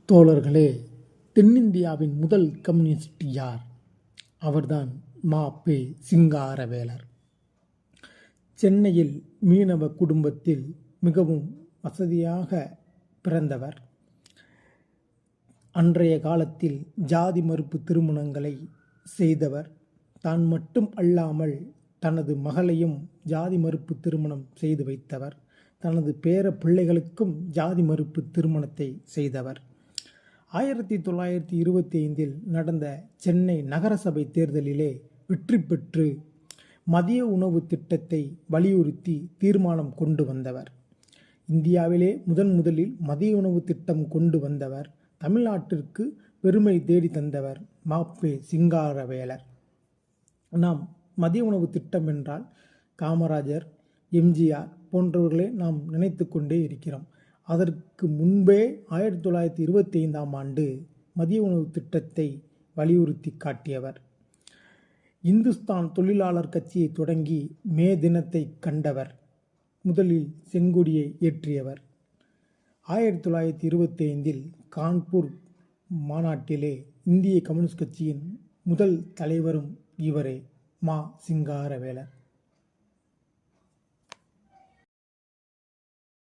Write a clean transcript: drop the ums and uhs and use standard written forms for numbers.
தோழர்களே, தென்னிந்தியாவின் முதல் கம்யூனிஸ்ட் யார்? அவர்தான் ம.பெ. சிங்காரவேலர். சென்னையில் மீனவ குடும்பத்தில் மிகவும் வசதியாக பிறந்தவர். அன்றைய காலத்தில் ஜாதி மறுப்பு திருமணங்களை செய்தவர். தான் மட்டும் அல்லாமல் தனது மகளையும் ஜாதி மறுப்பு திருமணம் செய்து வைத்தவர். தனது பேர பிள்ளைகளுக்கும் ஜாதி மறுப்பு திருமணத்தை செய்தவர். 1925 நடந்த சென்னை நகரசபை தேர்தலிலே வெற்றி பெற்று மதிய உணவு திட்டத்தை வலியுறுத்தி தீர்மானம் கொண்டு வந்தவர். இந்தியாவிலே முதலில் மதிய உணவு திட்டம் கொண்டு வந்தவர். தமிழ்நாட்டிற்கு பெருமை தேடி தந்தவர் ம.பெ. சிங்காரவேலர். நாம் மதிய உணவு திட்டம் என்றால் காமராஜர், எம்ஜிஆர் போன்றவர்களே நாம் நினைத்து கொண்டே இருக்கிறோம். அதற்கு முன்பே 1925 மதிய உணவு திட்டத்தை வலியுறுத்தி காட்டியவர். இந்துஸ்தான் தொழிலாளர் கட்சியை தொடங்கி மே தினத்தை கண்டவர். முதலில் செங்கொடியை ஏற்றியவர். 1925 கான்பூர் மாநாட்டிலே இந்திய கம்யூனிஸ்ட் கட்சியின் முதல் தலைவரும் இவரே, ம. சிங்காரவேலர்.